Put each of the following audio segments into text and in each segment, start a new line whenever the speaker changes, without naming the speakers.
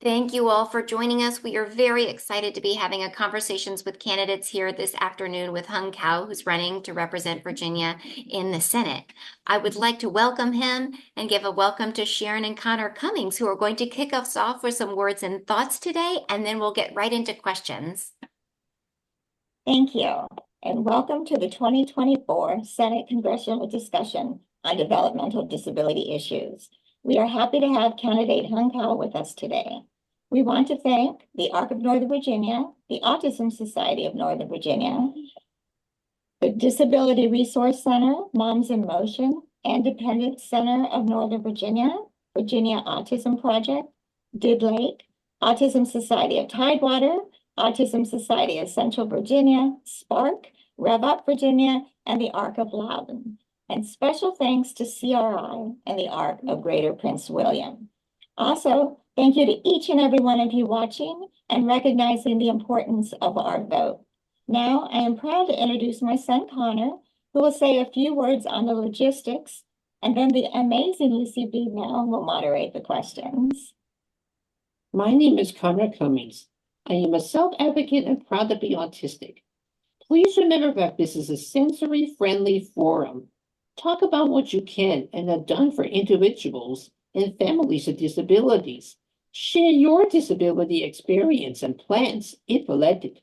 Thank you all for joining us. We are very excited to be having a conversations with candidates here this afternoon with Hung Cao, who's running to represent Virginia in the Senate. I would like to welcome him and give a welcome to Sharon and Connor Cummings, who are going to kick us off with some words and thoughts today, and then we'll get right into questions.
Thank you, and welcome to the 2024 Senate Congressional Discussion on Developmental Disability Issues. We are happy to have candidate Hung Cao with us today. We want to thank the ARC of Northern Virginia, the Autism Society of Northern Virginia, the Disability Resource Center, Moms in Motion, Independence Center of Northern Virginia, Virginia Autism Project, Did Lake, Autism Society of Tidewater, Autism Society of Central Virginia, Spark, Rev Up Virginia, and the ARC of Loudon. And special thanks to CRI and the ARC of Greater Prince William. Also, thank you to each and every one of you watching and recognizing the importance of our vote. Now, I am proud to introduce my son, Connor, who will say a few words on the logistics, and then the amazing Lucy B. Now will moderate the questions.
My name is Connor Cummings. I am a self-advocate and proud to be autistic. Please remember that this is a sensory-friendly forum. Talk about what you can and have done for individuals and families with disabilities. Share your disability experience and plans, if elected.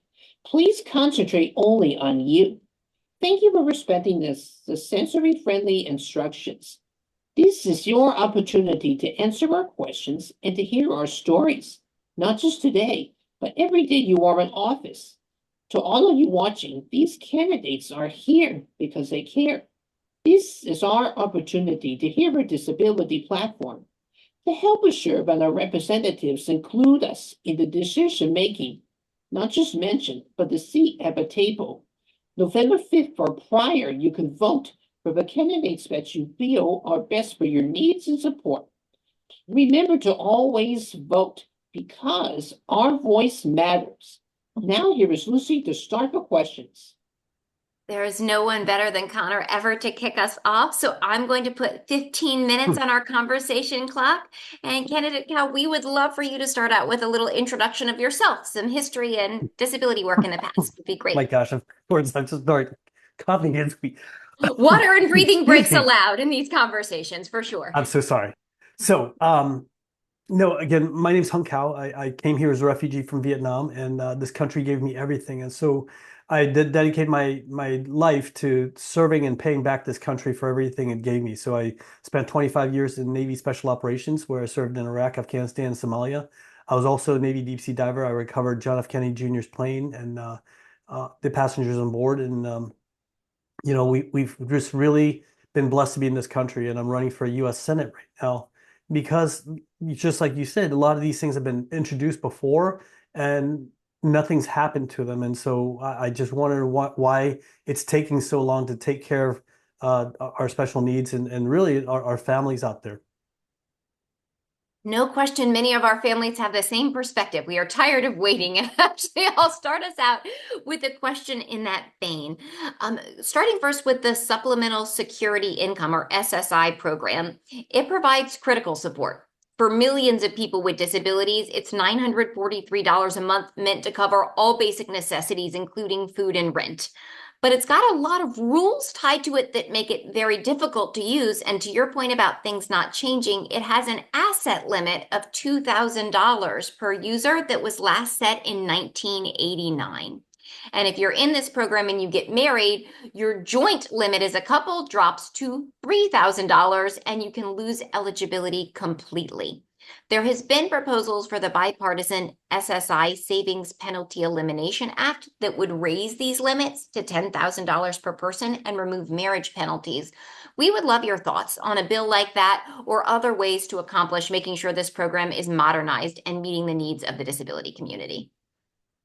Please concentrate only on you. Thank you for respecting the sensory-friendly instructions. This is your opportunity to answer our questions and to hear our stories, not just today, but every day you are in office. To all of you watching, these candidates are here because they care. This is our opportunity to hear a disability platform, to help assure that our representatives include us in the decision-making, not just mentioned, but the seat at the table. November 5th or prior, you can vote for the candidates that you feel are best for your needs and support. Remember to always vote because our voice matters. Now here is Lucy to start the questions.
There is no one better than Connor ever to kick us off. So I'm going to put 15 minutes on our conversation clock. And candidate Cal, we would love for you to start out with a little introduction of yourself, some history and disability work in the past would be great.
My gosh, of course, I'm just starting coughing against me.
Water and breathing
Excuse
breaks
me.
allowed in these conversations for sure.
I'm so sorry. So, no, again, my name's Hung Cao. I came here as a refugee from Vietnam, and this country gave me everything. And so I did dedicate my life to serving and paying back this country for everything it gave me. So I spent 25 years in Navy Special Operations, where I served in Iraq, Afghanistan, and Somalia. I was also a Navy deep sea diver. I recovered John F. Kennedy Jr.'s plane and the passengers on board. And we've just really been blessed to be in this country, and I'm running for U.S. Senate right now because, just like you said, a lot of these things have been introduced before, and nothing's happened to them. And so I just wonder why it's taking so long to take care of our special needs and really our families out there.
No question, many of our families have the same perspective. We are tired of waiting. And actually, I'll start us out with a question in that vein. Starting first with the Supplemental Security Income, or SSI program, it provides critical support. For millions of people with disabilities, it's $943 a month, meant to cover all basic necessities, including food and rent. But it's got a lot of rules tied to it that make it very difficult to use. And to your point about things not changing, it has an asset limit of $2,000 per user that was last set in 1989. And if you're in this program and you get married, your joint limit as a couple drops to $3,000 and you can lose eligibility completely. There has been proposals for the bipartisan SSI Savings Penalty Elimination Act that would raise these limits to $10,000 per person and remove marriage penalties. We would love your thoughts on a bill like that or other ways to accomplish making sure this program is modernized and meeting the needs of the disability community.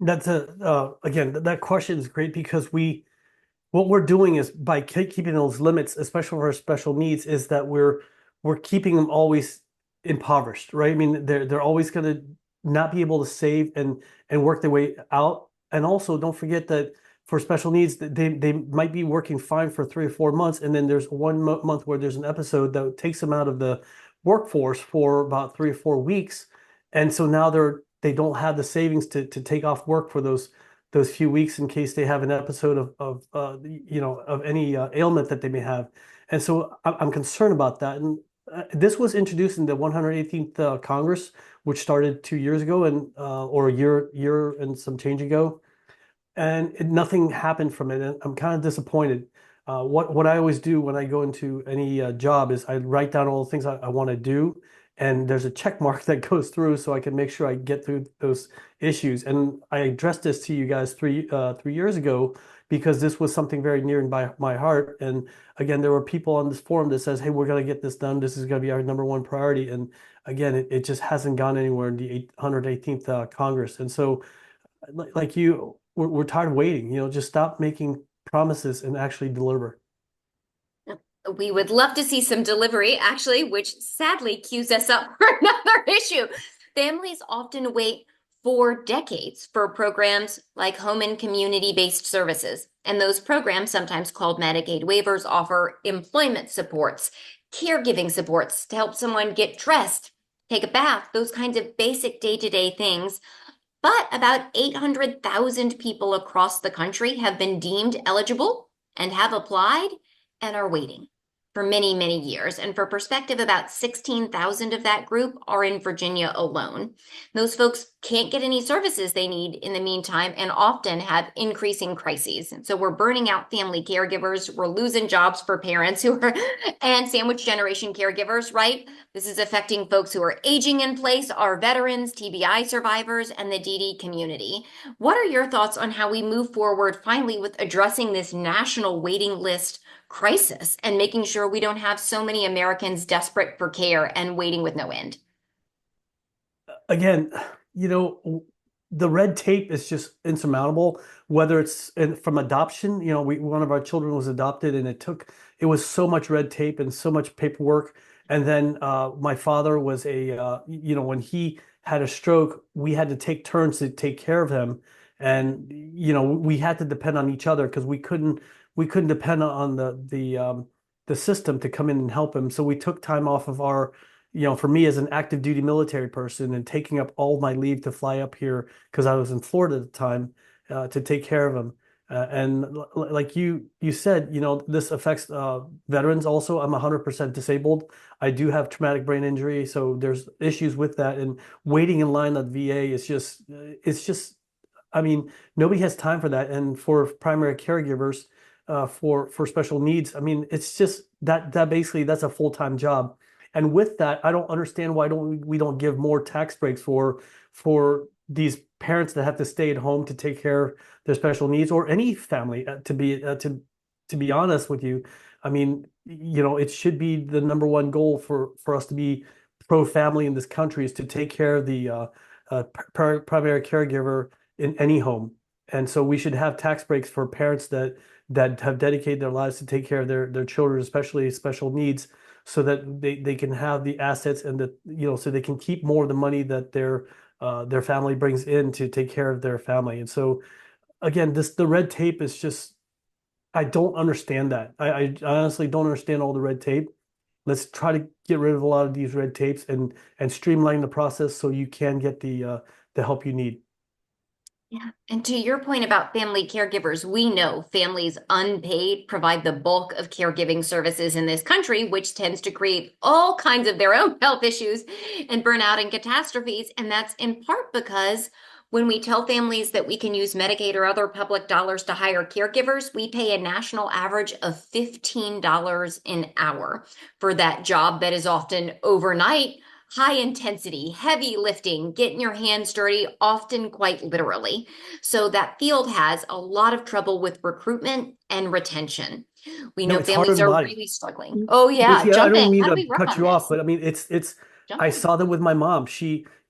That's again, that question is great because what we're doing is by keeping those limits, especially for our special needs, is that we're keeping them always impoverished, right? I mean, they're always going to not be able to save and work their way out. And also, don't forget that for special needs, they might be working fine for 3 or 4 months, and then there's one month where there's an episode that takes them out of the workforce for about 3 or 4 weeks, And so now they don't have the savings to take off work for those few weeks in case they have an episode of any ailment that they may have. And so I'm concerned about that. And this was introduced in the 118th Congress, which started 2 years ago and or a year and some change ago, and nothing happened from it. And I'm kind of disappointed. What I always do when I go into any job is I write down all the things I want to do, and there's a check mark that goes through so I can make sure I get through those issues. And I addressed this to you guys 3 years ago because this was something very near and by my heart. And again, there were people on this forum that says, "Hey, we're going to get this done. This is going to be our number one priority." And again, it just hasn't gone anywhere in the 118th Congress. And so like you, we're tired of waiting. Just stop making promises and actually deliver.
We would love to see some delivery, actually, which sadly cues us up for another issue. Families often wait for decades for programs like home and community-based services. And those programs, sometimes called Medicaid waivers, offer employment supports, caregiving supports to help someone get dressed, take a bath, those kinds of basic day-to-day things. But about 800,000 people across the country have been deemed eligible and have applied and are waiting for many, many years. And for perspective, about 16,000 of that group are in Virginia alone. Those folks can't get any services they need in the meantime and often have increasing crises. And so we're burning out family caregivers. We're losing jobs for parents who are and sandwich generation caregivers, right? This is affecting folks who are aging in place, our veterans, TBI survivors, and the DD community. What are your thoughts on how we move forward finally with addressing this national waiting list crisis and making sure we don't have so many Americans desperate for care and waiting with no end?
Again, the red tape is just insurmountable, whether it's from adoption. One of our children was adopted, and it was so much red tape and so much paperwork. And then my father was when he had a stroke, we had to take turns to take care of him. And, we had to depend on each other because we couldn't depend on the system to come in and help him. So we took time off of for me as an active duty military person and taking up all my leave to fly up here because I was in Florida at the time to take care of him. Like you said, this affects veterans also. I'm 100% disabled. I do have traumatic brain injury, so there's issues with that. And waiting in line at VA it's just, I mean, nobody has time for that. And for primary caregivers, for special needs, I mean, it's just that basically that's a full-time job. And with that, I don't understand why don't we don't give more tax breaks for these parents that have to stay at home to take care of their special needs, or any family. To be honest with you, I mean, it should be the number one goal for us to be pro-family in this country is to take care of the primary caregiver in any home. And so we should have tax breaks for parents that have dedicated their lives to take care of their children, especially special needs, so that they can have the assets and so they can keep more of the money that their family brings in to take care of their family. And so again, the red tape is just, I don't understand that. I honestly don't understand all the red tape. Let's try to get rid of a lot of these red tapes and streamline the process so you can get the help you need.
Yeah. And to your point about family caregivers, we know families unpaid provide the bulk of caregiving services in this country, which tends to create all kinds of their own health issues and burnout and catastrophes. And that's in part because when we tell families that we can use Medicaid or other public dollars to hire caregivers, we pay a national average of $15 an hour for that job that is often overnight, high intensity, heavy lifting, getting your hands dirty, often quite literally. So that field has a lot of trouble with recruitment and retention. We
No,
know
it's harder
families
than
are
body.
really struggling. Oh yeah,
Lucy, I
jump
don't
in.
mean
How do
to
we work
cut
on
you off,
this?
but I mean,
Jump
I
in.
saw that with my mom.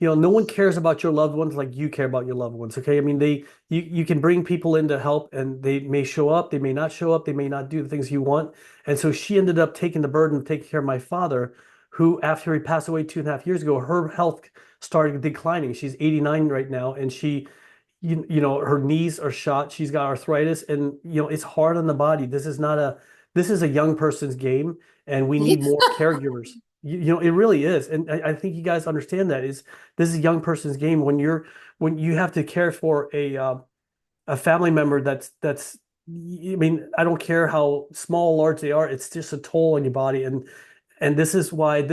No one cares about your loved ones like you care about your loved ones. Okay. I mean, you can bring people in to help and they may show up, they may not show up, they may not do the things you want. And so she ended up taking the burden of taking care of my father, who, after he passed away 2.5 years ago, her health started declining. She's 89 right now, and her knees are shot. She's got arthritis, and it's hard on the body. This is a young person's game, and we need more caregivers. It really is. And I think you guys understand that is this is a young person's game when you have to care for a family member that's I mean, I don't care how small or large they are, it's just a toll on your body. And this is why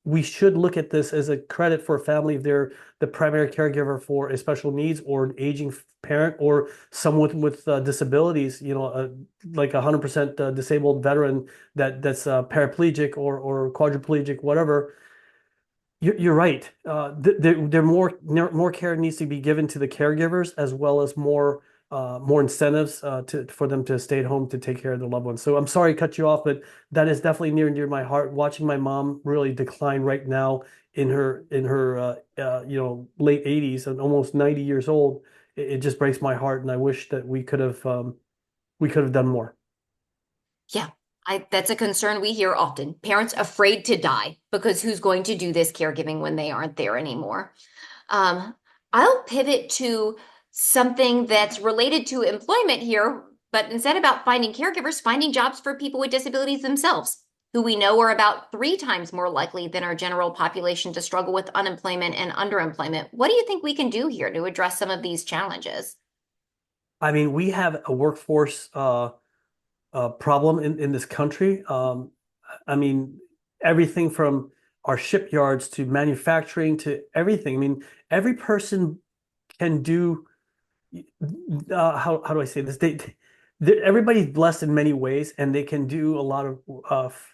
we should look at this as a credit for a family if they're the primary caregiver for a special needs or an aging parent or someone with disabilities, like 100% disabled veteran that's paraplegic or quadriplegic, whatever. You're right. More care needs to be given to the caregivers as well as more incentives for them to stay at home to take care of their loved ones. So I'm sorry to cut you off, but that is definitely near and dear to my heart. Watching my mom really decline right now in her late 80s and almost 90 years old, it just breaks my heart, and I wish that we could have done more.
Yeah, that's a concern we hear often. Parents afraid to die because who's going to do this caregiving when they aren't there anymore? Um, I'll pivot to something that's related to employment here, but instead about finding caregivers, finding jobs for people with disabilities themselves, who we know are about 3 times more likely than our general population to struggle with unemployment and underemployment. What do you think we can do here to address some of these challenges?
I mean, we have a workforce problem in this country. I mean, everything from our shipyards to manufacturing to everything. I mean, every person can do. How do I say this? Everybody's blessed in many ways, and they can do a lot of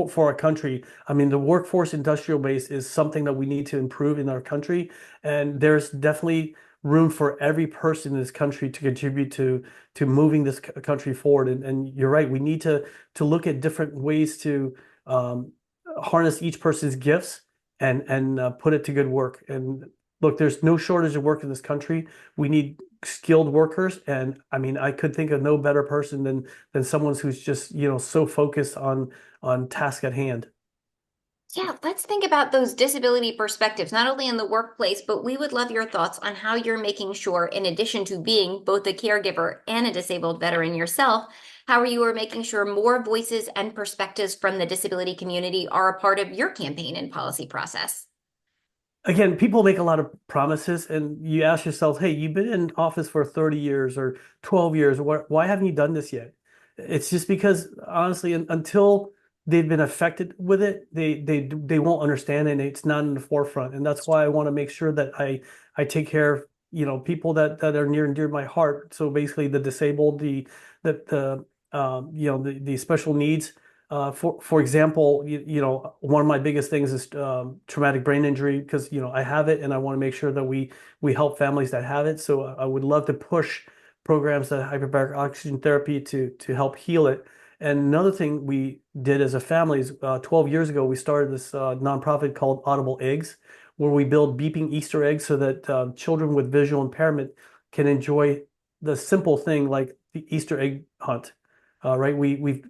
for our country. I mean, the workforce industrial base is something that we need to improve in our country, and there's definitely room for every person in this country to contribute to moving this country forward. And you're right, we need to look at different ways to um, harness each person's gifts and put it to good work. And look, there's no shortage of work in this country. We need skilled workers, and I mean, I could think of no better person than someone who's just, so focused on task at hand.
Yeah, let's think about those disability perspectives, not only in the workplace, but we would love your thoughts on how you're making sure, in addition to being both a caregiver and a disabled veteran yourself, how you are making sure more voices and perspectives from the disability community are a part of your campaign and policy process.
Again, people make a lot of promises, and you ask yourself, hey, you've been in office for 30 years or 12 years. Why haven't you done this yet? It's just because, honestly, until they've been affected with it, they won't understand, and it's not in the forefront. And that's why I want to make sure that I take care of, people that are near and dear to my heart. So basically, the disabled, the special needs. For example, one of my biggest things is traumatic brain injury because I have it, and I want to make sure that we help families that have it. So I would love to push programs that hyperbaric oxygen therapy to help heal it. And another thing we did as a family is 12 years ago we started this nonprofit called Audible Eggs, where we build beeping Easter eggs so that children with visual impairment can enjoy the simple thing like the Easter egg hunt. Right, we've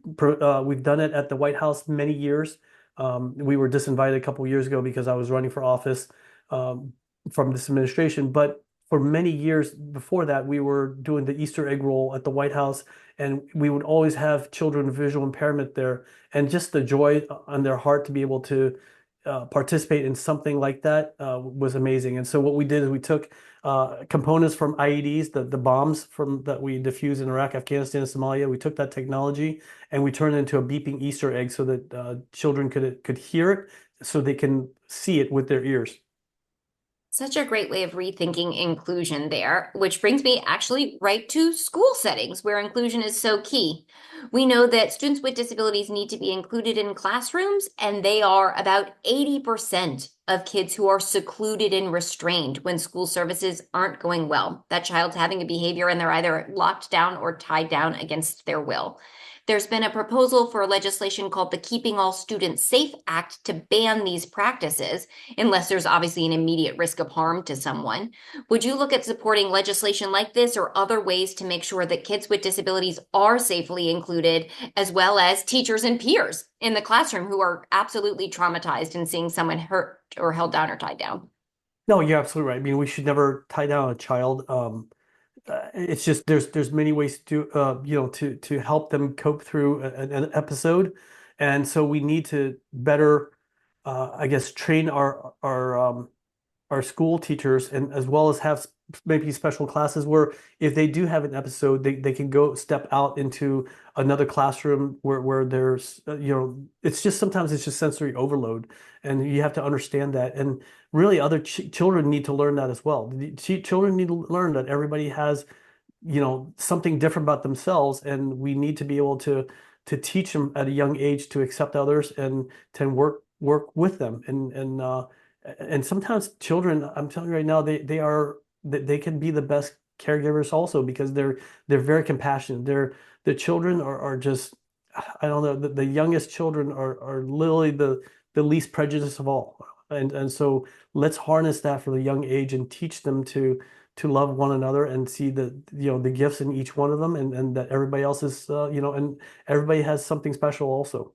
done it at the White House many years. We were disinvited a couple years ago because I was running for office um, from this administration. But for many years before that, we were doing the Easter egg roll at the White House, and we would always have children with visual impairment there, and just the joy on their heart to be able to participate in something like that was amazing. And so what we did is we took components from IEDs, the bombs from that we diffused in Iraq, Afghanistan, and Somalia. We took that technology and we turned it into a beeping Easter egg so that children could hear it, so they can see it with their ears.
Such a great way of rethinking inclusion there, which brings me actually right to school settings where inclusion is so key. We know that students with disabilities need to be included in classrooms, and they are about 80% of kids who are secluded and restrained when school services aren't going well. That child's having a behavior and they're either locked down or tied down against their will. There's been a proposal for legislation called the Keeping All Students Safe Act to ban these practices, unless there's obviously an immediate risk of harm to someone. Would you look at supporting legislation like this or other ways to make sure that kids with disabilities are safely included, as well as teachers and peers in the classroom who are absolutely traumatized in seeing someone hurt or held down or tied down?
No, you're absolutely right. I mean, we should never tie down a child. It's just there's many ways to to help them cope through an episode, And so we need to better, I guess, train our school teachers, and as well as have maybe special classes where if they do have an episode, they can go step out into another classroom where there's it's just sometimes it's just sensory overload, and you have to understand that. And really other children need to learn that as well. The children need to learn that everybody has something different about themselves, and we need to be able to teach them at a young age to accept others and to work with them. And sometimes children, I'm telling you right now, they can be the best caregivers also, because they're very compassionate. The children are just, I don't know, the youngest children are literally the least prejudiced of all. And so let's harness that for the young age and teach them to love one another and see the gifts in each one of them, and that everybody else is and everybody has something special also.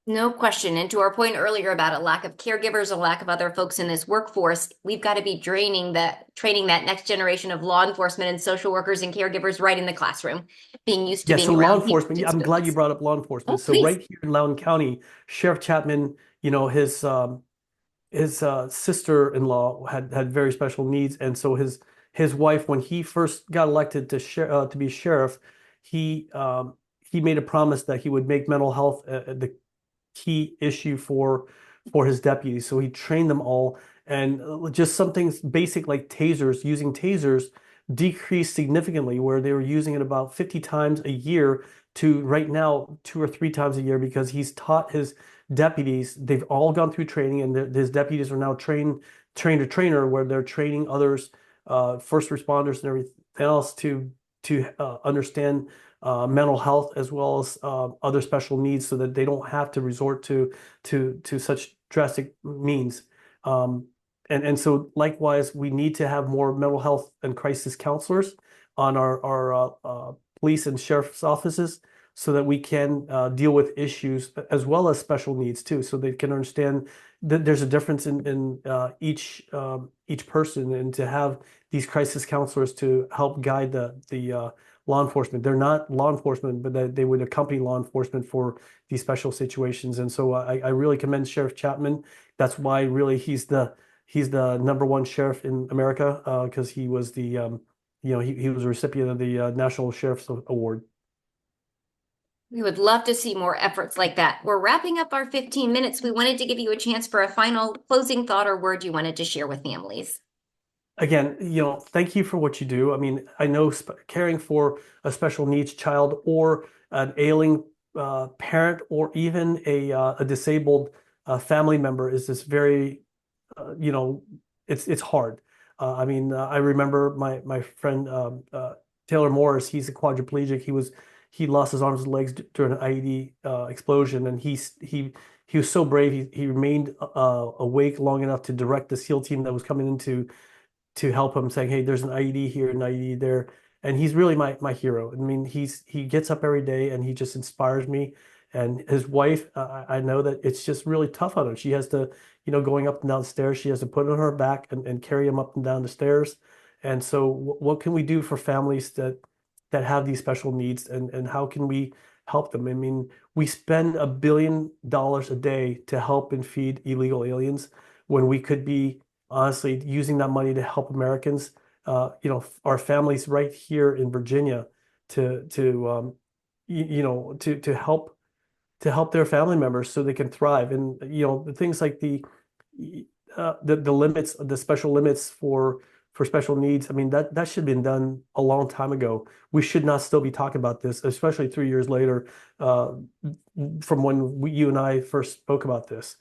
No question. And to our point earlier about a lack of caregivers, a lack of other folks in this workforce, we've got to be training that next generation of law enforcement and social workers and caregivers right in the classroom, being used to
Yeah,
being
so law
around people with
enforcement, I'm glad you
disabilities.
brought up law enforcement.
Oh,
So
please.
right here in Loudoun County, Sheriff Chapman, his sister-in-law had very special needs, and so his wife, when he first got elected to be sheriff, he made a promise that he would make mental health the key issue for his deputies. So he trained them all, and just some things basic like tasers, using tasers decreased significantly, where they were using it about 50 times a year to right now 2 or 3 times a year, because he's taught his deputies. They've all gone through training, and his deputies are now trained to trainer, where they're training others, first responders and everything else to understand mental health as well as other special needs, so that they don't have to resort to such drastic means. And so likewise, we need to have more mental health and crisis counselors on our police and sheriff's offices, so that we can deal with issues as well as special needs too, so they can understand that there's a difference in each person, and to have these crisis counselors to help guide the law enforcement. They're not law enforcement, but they would accompany law enforcement for these special situations. And so I really commend Sheriff Chapman. That's why really he's the #1 sheriff in America, because he was he was a recipient of the National Sheriff's Award.
We would love to see more efforts like that. We're wrapping up our 15 minutes. We wanted to give you a chance for a final closing thought or word you wanted to share with families.
Again, thank you for what you do. I mean, I know caring for a special needs child, or an ailing parent, or even a disabled family member is this very, it's hard. I mean, I remember my friend Taylor Morris. He's a quadriplegic. He lost his arms and legs during an IED explosion, and he was so brave. He remained awake long enough to direct the SEAL team that was coming in to help him, saying, "Hey, there's an IED here, an IED there." And he's really my hero. I mean, he gets up every day and he just inspires me. And his wife, I know that it's just really tough on her. She has to, going up and down the stairs, she has to put it on her back and carry him up and down the stairs. And so, what can we do for families that have these special needs, and how can we help them? I mean, we spend $1 billion a day to help and feed illegal aliens, when we could be honestly using that money to help Americans, our families right here in Virginia, to help their family members so they can thrive. And the things like the limits, the special limits for special needs. I mean, that should have been done a long time ago. We should not still be talking about this, especially 3 years later, from when you and I first spoke about this.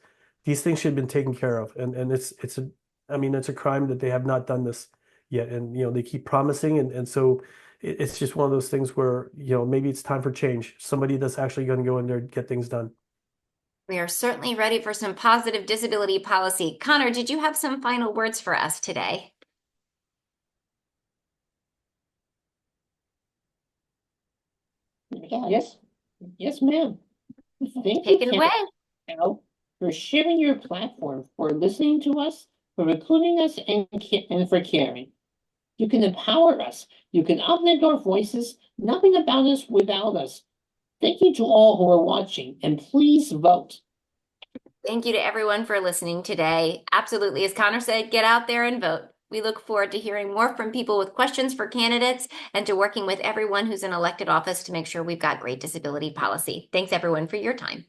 These things should have been taken care of, and it's a crime that they have not done this yet. And they keep promising, and so it's just one of those things where maybe it's time for change. Somebody that's actually going to go in there and get things done.
We are certainly ready for some positive disability policy. Connor, did you have some final words for us today?
Yes, ma'am. Thank
Take
you,
it away.
Cal, for sharing your platform, for listening to us, for including us, and for caring. You can empower us. You can uplift our voices. Nothing about us without us. Thank you to all who are watching, and please vote.
Thank you to everyone for listening today. Absolutely. As Connor said, get out there and vote. We look forward to hearing more from people with questions for candidates and to working with everyone who's in elected office to make sure we've got great disability policy. Thanks everyone for your time.